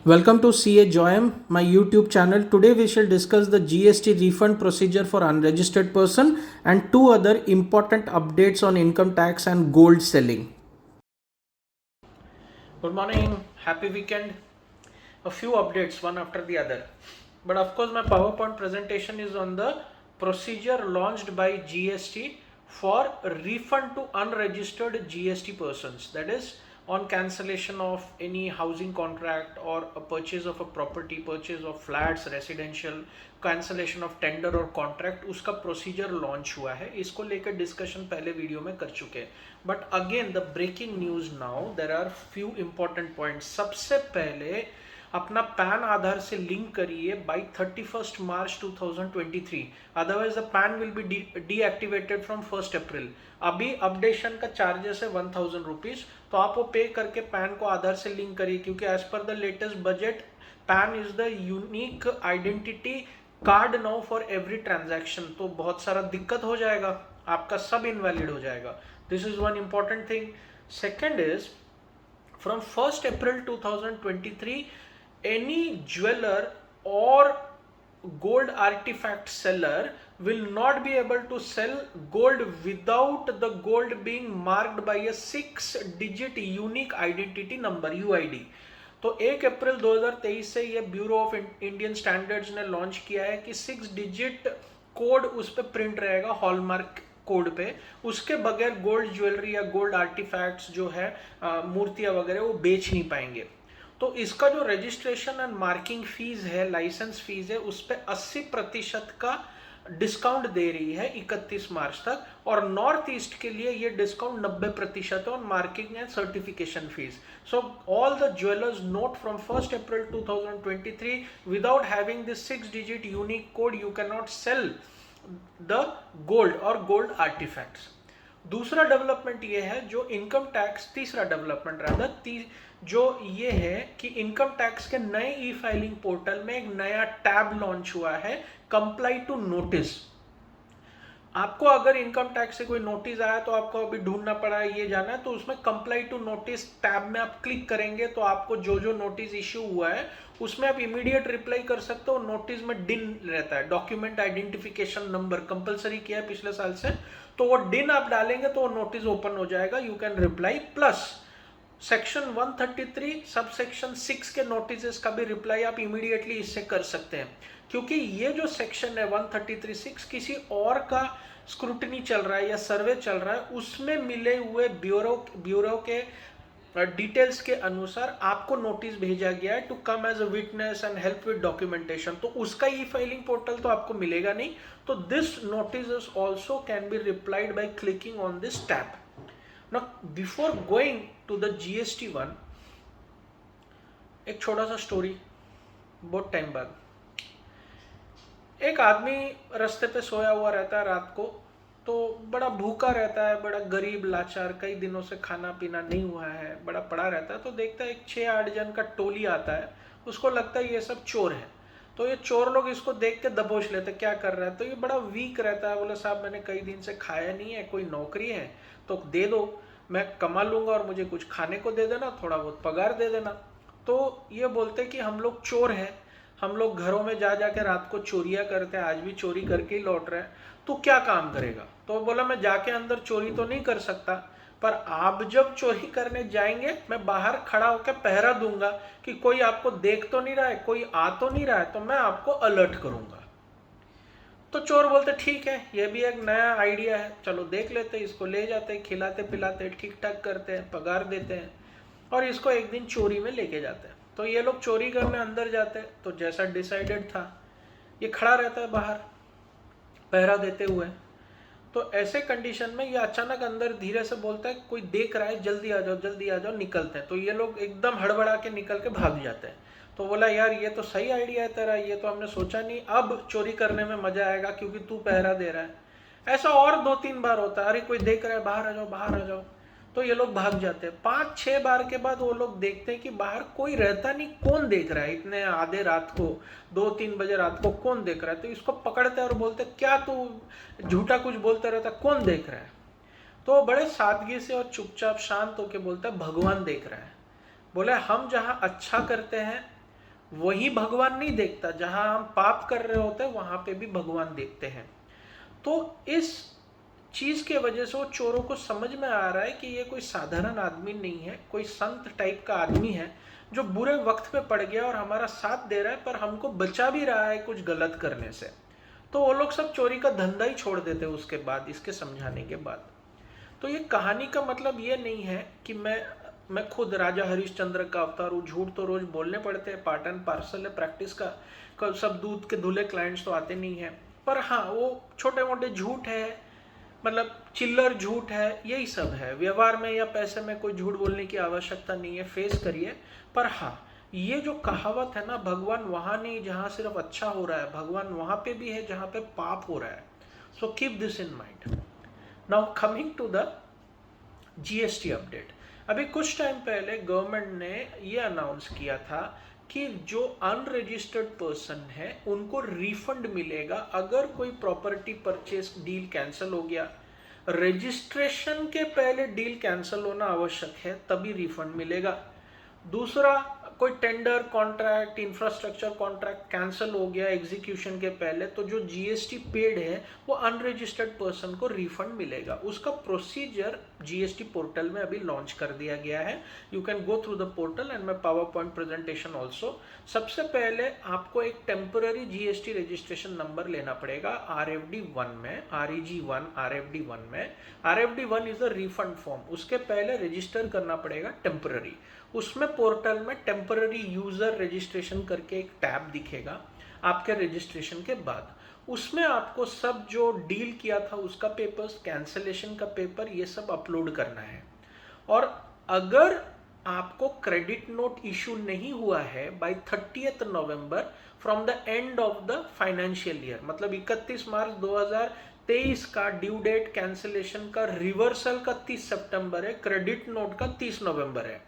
Welcome to CA Joyam, my YouTube channel. Today we shall discuss the GST refund procedure for unregistered person and two other important updates on income tax and gold selling. Good morning, happy weekend. A few updates one after the other. But of course my PowerPoint presentation is on the procedure launched by GST for refund to unregistered GST persons. That is on cancellation of any housing contract or a purchase of a property, purchase of flats, residential, cancellation of tender और contract, उसका procedure launch हुआ है. इसको लेकर discussion पहले video में कर चुके हैं. But again the breaking news now, there are few important points. सबसे पहले अपना पैन आधार से लिंक करिए by 31 March 2023. Otherwise the PAN will be deactivated from 1 April. अभी अपडेशन का चार्जेस है 1000 रुपीज, तो आप वो पे करके पैन को आधार से लिंक करिए, क्योंकि एज पर the latest budget PAN is the unique identity card now for every transaction. तो बहुत सारा दिक्कत हो जाएगा, आपका सब इनवैलिड हो जाएगा. This is one important thing. Second is from 1 April 2023 any jeweler or gold artifact seller will not be able to sell gold without the gold being marked by a 6-digit unique identity number UID. तो 1 April 2023 से ये bureau of Indian standards ने launch किया है कि 6 digit code उस पर print रहेगा, हॉलमार्क कोड पे. उसके बगैर गोल्ड ज्वेलरी या गोल्ड आर्टिफैक्ट्स जो है मूर्तियां वगैरह वो बेच नहीं पाएंगे. तो इसका जो रजिस्ट्रेशन एंड मार्किंग फीस है, लाइसेंस फीस है, उस पर 80% का डिस्काउंट दे रही है 31 मार्च तक. और नॉर्थ ईस्ट के लिए ये डिस्काउंट 90% है on marking and certification fees. So all the jewellers note from 1 April 2023 without having this 6-digit unique code you can not sell the gold और गोल्ड आर्टिफैक्ट्स. दूसरा डेवलपमेंट ये है जो इनकम टैक्स, तीसरा डेवलपमेंट रादर जो ये है कि इनकम टैक्स के नए ई फाइलिंग पोर्टल में एक नया टैब लॉन्च हुआ है, कंप्लाई टू नोटिस. आपको अगर इनकम टैक्स से कोई नोटिस आया तो आपको अभी ढूंढना पड़ा है, ये जाना है, तो उसमें कंप्लाई टू नोटिस टैब में आप क्लिक करेंगे तो आपको जो जो नोटिस इश्यू हुआ है उसमें आप इमीडिएट रिप्लाई कर सकते हो. नोटिस में डिन रहता है, डॉक्यूमेंट आइडेंटिफिकेशन नंबर कंपलसरी किया है पिछले साल से, तो वो डिन आप डालेंगे तो वो नोटिस ओपन हो जाएगा, you can reply. Plus section 133 sub section 6 के नोटिस का भी रिप्लाई आप इमीडिएटली इससे कर सकते हैं, क्योंकि ये जो सेक्शन है 133(6) किसी और का स्क्रूटनी चल रहा है या सर्वे चल रहा है, उसमें मिले हुए ब्यूरो के डिटेल्स के अनुसार आपको नोटिस भेजा गया है to come as a witness and help with documentation. तो उसका ई फाइलिंग पोर्टल तो आपको मिलेगा नहीं. तो this notice also can be replied by clicking on this tab. Now, before going to the GST one, एक छोटा सा स्टोरी. बहुत टाइम बाद एक आदमी रास्ते पे सोया हुआ रहता है रात को, तो बड़ा भूखा रहता है, बड़ा गरीब लाचार, कई दिनों से खाना पीना नहीं हुआ है, बड़ा पड़ा रहता है. तो देखता है एक 6-8 जन का टोली आता है, उसको लगता है ये सब चोर है. तो ये चोर लोग इसको देख के दबोच लेते, क्या कर रहा है. तो ये बड़ा वीक रहता है, बोले साहब मैंने कई दिन से खाया नहीं है, कोई नौकरी है तो दे दो, मैं कमा लूंगा और मुझे कुछ खाने को दे देना, थोड़ा बहुत पगार दे देना. तो ये बोलते कि हम लोग चोर हैं, हम लोग घरों में जा जाके रात को चोरियां करते हैं, आज भी चोरी करके ही लौट रहे हैं, तो क्या काम करेगा. तो बोला मैं जाके अंदर चोरी तो नहीं कर सकता, पर आप जब चोरी करने जाएंगे मैं बाहर खड़ा होकर पहरा दूंगा कि कोई आपको देख तो नहीं रहा है, कोई आ तो नहीं रहा है, तो मैं आपको अलर्ट करूंगा. तो चोर बोलते ठीक है, ये भी एक नया आइडिया है, चलो देख लेते. इसको ले जाते, खिलाते पिलाते, ठीक ठाक करते हैं, पगार देते हैं और इसको एक दिन चोरी में लेके जाते हैं. तो ये लोग चोरी करने अंदर जाते हैं, तो जैसा डिसाइडेड था ये खड़ा रहता है बाहर पहरा देते हुए. तो ऐसे कंडीशन में ये अचानक अंदर धीरे से बोलता है कोई देख रहा है, जल्दी आ जाओ जल्दी आ जाओ, निकलते हैं. तो ये लोग एकदम हड़बड़ा के निकल के भाग जाते हैं. तो बोला यार ये तो सही आइडिया है तेरा, ये तो हमने सोचा नहीं, अब चोरी करने में मजा आएगा क्योंकि तू पहरा दे रहा है. ऐसा और 2-3 बार होता है, अरे कोई देख रहा है, बाहर आ जाओ बाहर आ जाओ. तो ये लोग भाग जाते हैं. 5-6 बार के बाद वो लोग देखते हैं कि बाहर कोई रहता नहीं, कौन देख रहा है इतने आधे रात को, 2-3 बजे रात को कौन देख रहा है. तो इसको पकड़ते हैं और बोलते क्या तू झूठा कुछ बोलते रहता, कौन देख रहा है. तो बड़े सादगी से और चुपचाप शांत होकर बोलता है भगवान देख रहा है. बोले हम जहाँ अच्छा करते हैं वही भगवान नहीं देखता, जहां हम पाप कर रहे होते हैं वहां पे भी भगवान देखते हैं। तो इस चीज के वजह से वो चोरों को समझ में आ रहा है कि ये कोई साधारण आदमी नहीं है, कोई संत टाइप का आदमी है जो बुरे वक्त पे पड़ गया और हमारा साथ दे रहा है, पर हमको बचा भी रहा है कुछ गलत करने से। तो वो लोग सब चोरी का धंधा ही छोड़ देते हैं उसके बाद, इसके समझाने के बाद। तो ये कहानी का मतलब ये नहीं है कि मैं खुद राजा हरिश्चंद्र का अवतार हूँ। झूठ तो रोज बोलने पड़ते हैं, पार्ट एंड पार्सल है प्रैक्टिस का। सब दूध के धुले क्लाइंट्स तो आते नहीं है, पर हाँ वो छोटे मोटे झूठ है, मतलब चिल्लर झूठ है, यही सब है। व्यवहार में या पैसे में कोई झूठ बोलने की आवश्यकता नहीं है, फेस करिए। पर हाँ, ये जो कहावत है ना, भगवान वहां नहीं जहां सिर्फ अच्छा हो रहा है, भगवान वहां पे भी है जहां पे पाप हो रहा है। So keep this in mind. Now coming to the GST update. अभी कुछ टाइम पहले गवर्नमेंट ने ये अनाउंस किया था कि जो अनरजिस्टर्ड पर्सन है उनको रिफंड मिलेगा अगर कोई प्रॉपर्टी परचेस डील कैंसिल हो गया। रजिस्ट्रेशन के पहले डील कैंसिल होना आवश्यक है, तभी रिफंड मिलेगा। दूसरा, कोई tender contract, infrastructure contract cancel हो गया एग्जीक्यूशन के पहले, तो जो जीएसटी पेड है वो अनरजिस्टर्ड पर्सन को रिफंड मिलेगा। उसका प्रोसीजर जीएसटी पोर्टल में अभी लॉन्च कर दिया गया है। You can go through the portal and my power point presentation also. सबसे पहले आपको एक टेम्पररी जीएसटी रजिस्ट्रेशन नंबर लेना पड़ेगा RFD1 में, REG1 RFD1 में। RFD1 is a refund form. उसके पहले रजिस्टर करना पड़ेगा टेम्पररी। उसमें पोर्टल में टेम्पररी यूजर रजिस्ट्रेशन करके एक टैब दिखेगा आपके रजिस्ट्रेशन के बाद। उसमें आपको सब जो डील किया था उसका पेपर्स, कैंसलेशन का पेपर, ये सब अपलोड करना है। और अगर आपको क्रेडिट नोट इशू नहीं हुआ है by 30 November from the end of the financial year, मतलब 31 मार्च 2023 का ड्यू डेट कैंसलेशन का, रिवर्सल का 30 सितंबर है, क्रेडिट नोट का 30 नवंबर है।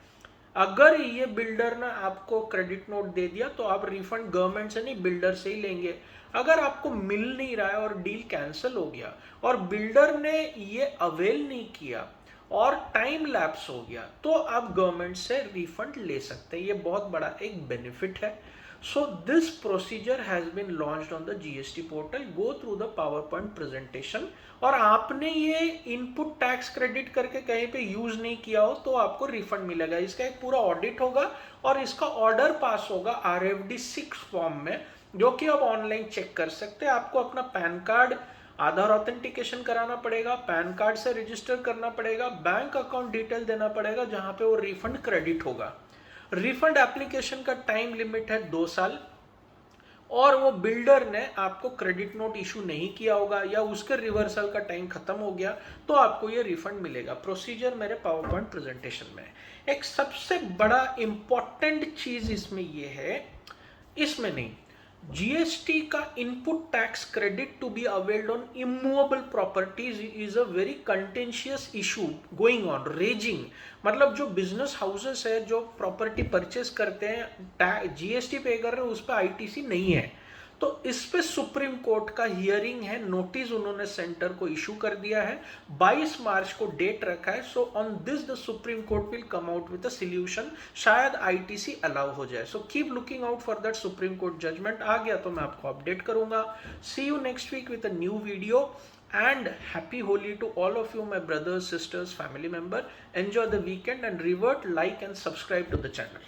अगर ये बिल्डर ने आपको क्रेडिट नोट दे दिया तो आप रिफंड गवर्नमेंट से नहीं, बिल्डर से ही लेंगे। अगर आपको मिल नहीं रहा है और डील कैंसिल हो गया और बिल्डर ने ये अवेल नहीं किया और टाइम लैप्स हो गया, तो आप गवर्नमेंट से रिफंड ले सकते हैं। ये बहुत बड़ा एक बेनिफिट है। So this procedure has been launched on the GST portal. Go through the PowerPoint presentation. और आपने ये इनपुट टैक्स क्रेडिट करके कहीं पे यूज नहीं किया हो तो आपको रिफंड मिलेगा। इसका एक पूरा ऑडिट होगा और इसका ऑर्डर पास होगा RFD6 फॉर्म में, जो कि आप ऑनलाइन चेक कर सकते हैं। आपको अपना पैन कार्ड, आधार ऑथेंटिकेशन कराना पड़ेगा, पैन कार्ड से रजिस्टर करना पड़ेगा, बैंक अकाउंट डिटेल देना पड़ेगा जहां पे वो रिफंड क्रेडिट होगा। रिफंड एप्लीकेशन का टाइम लिमिट है 2 साल, और वो बिल्डर ने आपको क्रेडिट नोट इशू नहीं किया होगा या उसके रिवर्सल का टाइम खत्म हो गया तो आपको ये रिफंड मिलेगा। प्रोसीजर मेरे पावर पॉइंट प्रेजेंटेशन में। एक सबसे बड़ा इंपॉर्टेंट चीज इसमें ये है, इसमें नहीं, जीएसटी का input tax credit to be availed on immovable properties is a very contentious issue going on, raising. मतलब जो बिजनेस हाउसेस है जो प्रॉपर्टी परचेस करते हैं, जीएसटी पे कर रहे हैं, उस पर आईटीसी नहीं है। तो इस पे सुप्रीम कोर्ट का हियरिंग है, नोटिस उन्होंने सेंटर को इशू कर दिया है, 22 मार्च को डेट रखा है। So on this the Supreme Court will come out with a solution, शायद आईटीसी अलाउ हो जाए। So keep looking out for that Supreme Court judgment. आ गया तो मैं आपको अपडेट करूंगा। See you next week with a new video and happy Holi to all of you, my brothers, sisters, family member. Enjoy the weekend and revert, like and subscribe to the channel.